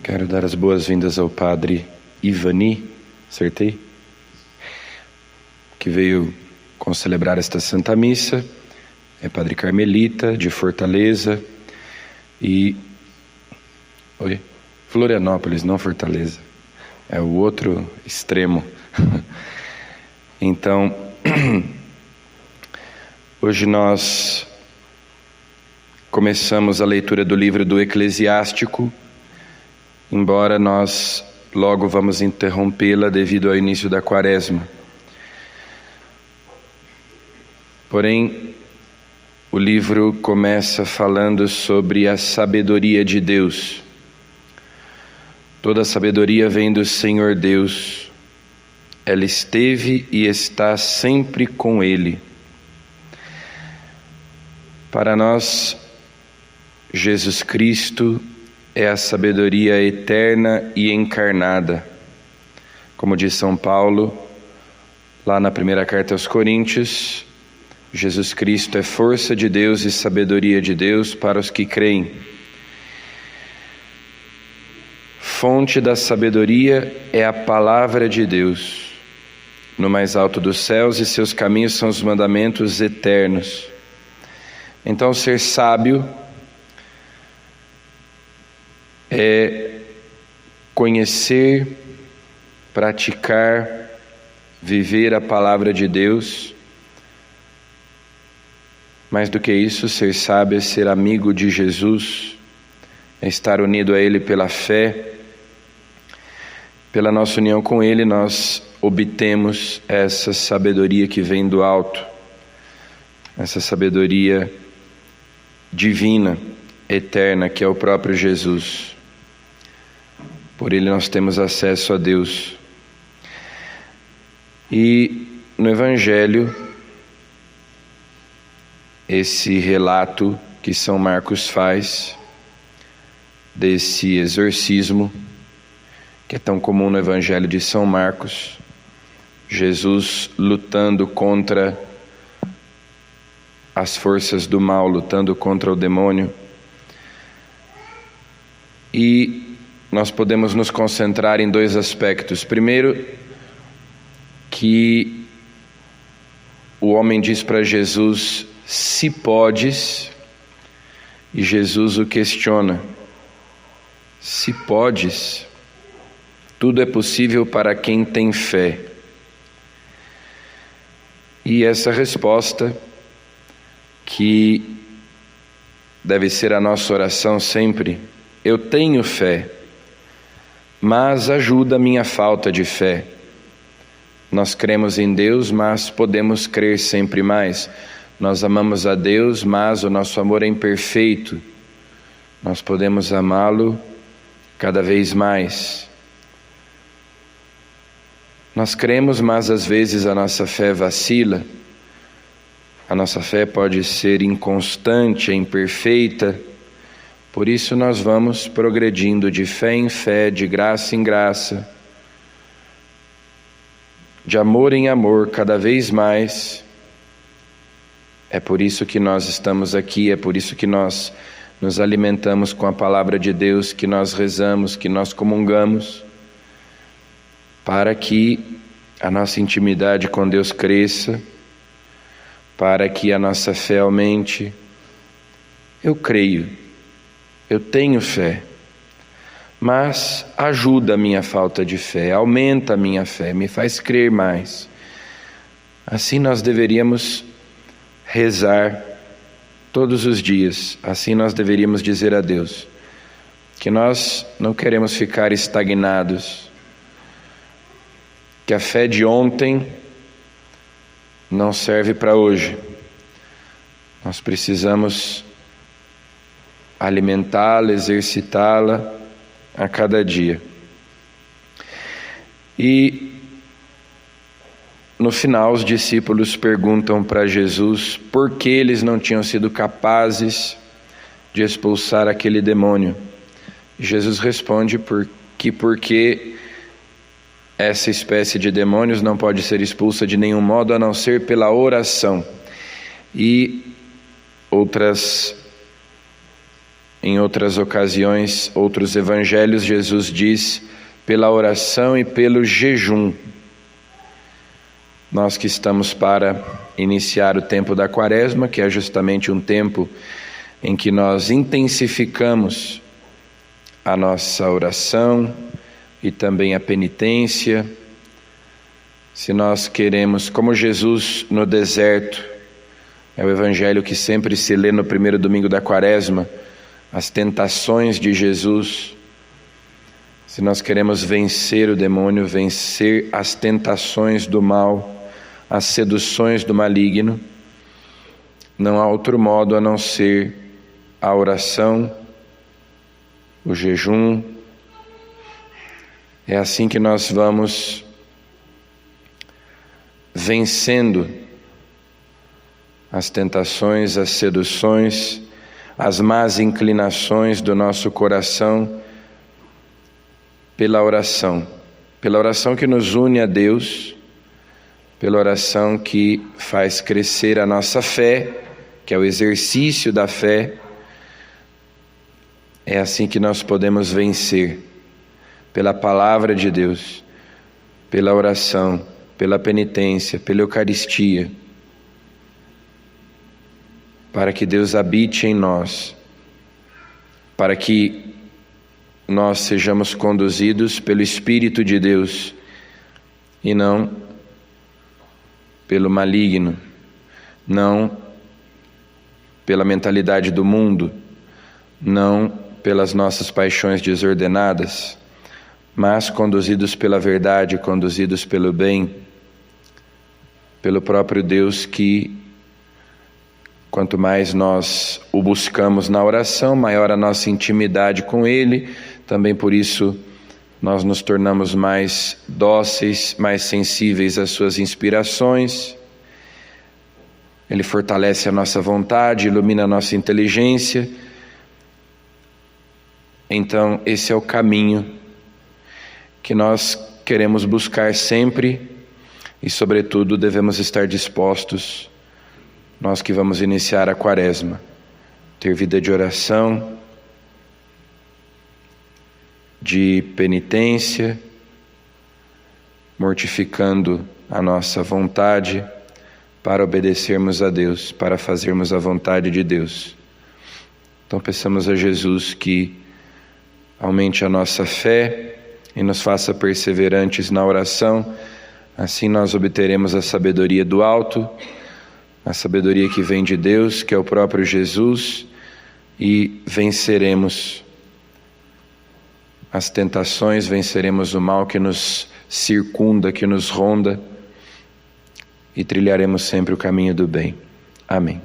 Quero dar as boas-vindas ao Padre Ivani, acertei? Que veio celebrar esta Santa Missa. É Padre Carmelita, de Fortaleza e... Florianópolis, não Fortaleza. É o outro extremo. Então, hoje nós começamos a leitura do livro do Eclesiástico, embora nós logo vamos interrompê-la devido ao início da Quaresma. Porém, o livro começa falando sobre a sabedoria de Deus. Toda a sabedoria vem do Senhor Deus. Ela esteve e está sempre com Ele. Para nós, Jesus Cristo é a sabedoria eterna e encarnada. Como diz São Paulo, lá na primeira carta aos Coríntios, Jesus Cristo é força de Deus e sabedoria de Deus para os que creem. Fonte da sabedoria é a palavra de Deus, no mais alto dos céus, e seus caminhos são os mandamentos eternos. Então, ser sábio é conhecer, praticar, viver a palavra de Deus. Mais do que isso, ser sábio é ser amigo de Jesus, é estar unido a Ele pela fé. Pela nossa união com Ele, nós obtemos essa sabedoria que vem do alto, essa sabedoria divina, eterna, que é o próprio Jesus. Por Ele nós temos acesso a Deus. E no Evangelho, esse relato que São Marcos faz desse exorcismo, que é tão comum no Evangelho de São Marcos, Jesus lutando contra as forças do mal, lutando contra o demônio. E nós podemos nos concentrar em dois aspectos. Primeiro, que o homem diz para Jesus: se podes, e Jesus o questiona: se podes, tudo é possível para quem tem fé. E essa resposta, que deve ser a nossa oração sempre: eu tenho fé, mas ajuda a minha falta de fé. Nós cremos em Deus, mas podemos crer sempre mais. Nós amamos a Deus, mas o nosso amor é imperfeito. Nós podemos amá-lo cada vez mais. Nós cremos, mas às vezes a nossa fé vacila. A nossa fé pode ser inconstante, é imperfeita. Por isso nós vamos progredindo de fé em fé, de graça em graça, de amor em amor, cada vez mais. É por isso que nós estamos aqui, é por isso que nós nos alimentamos com a palavra de Deus, que nós rezamos, que nós comungamos, para que a nossa intimidade com Deus cresça, para que a nossa fé aumente. Eu creio, eu tenho fé, mas ajuda a minha falta de fé, aumenta a minha fé, me faz crer mais. Assim nós deveríamos rezar todos os dias, assim nós deveríamos dizer a Deus, que nós não queremos ficar estagnados, que a fé de ontem não serve para hoje. Nós precisamos alimentá-la, exercitá-la a cada dia. E no final os discípulos perguntam para Jesus por que eles não tinham sido capazes de expulsar aquele demônio. E Jesus responde porque essa espécie de demônios não pode ser expulsa de nenhum modo a não ser pela oração. E outras em outras ocasiões, outros evangelhos, Jesus diz, pela oração e pelo jejum. Nós que estamos para iniciar o tempo da Quaresma, que é justamente um tempo em que nós intensificamos a nossa oração e também a penitência. Se nós queremos, como Jesus no deserto, é o evangelho que sempre se lê no primeiro domingo da Quaresma, as tentações de Jesus. Se nós queremos vencer o demônio, vencer as tentações do mal, as seduções do maligno, não há outro modo a não ser a oração, o jejum. É assim que nós vamos vencendo as tentações, as seduções, as más inclinações do nosso coração pela oração que nos une a Deus, pela oração que faz crescer a nossa fé, que é o exercício da fé. É assim que nós podemos vencer, pela palavra de Deus, pela oração, pela penitência, pela Eucaristia, para que Deus habite em nós, para que nós sejamos conduzidos pelo Espírito de Deus e não pelo maligno, não pela mentalidade do mundo, não pelas nossas paixões desordenadas, mas conduzidos pela verdade, conduzidos pelo bem, pelo próprio Deus que, quanto mais nós o buscamos na oração, maior a nossa intimidade com Ele. Também por isso nós nos tornamos mais dóceis, mais sensíveis às suas inspirações. Ele fortalece a nossa vontade, ilumina a nossa inteligência. Então esse é o caminho que nós queremos buscar sempre e, sobretudo, devemos estar dispostos, nós que vamos iniciar a Quaresma, ter vida de oração, de penitência, mortificando a nossa vontade para obedecermos a Deus, para fazermos a vontade de Deus. Então peçamos a Jesus que aumente a nossa fé e nos faça perseverantes na oração. Assim nós obteremos a sabedoria do alto, a sabedoria que vem de Deus, que é o próprio Jesus, e venceremos as tentações, venceremos o mal que nos circunda, que nos ronda, e trilharemos sempre o caminho do bem. Amém.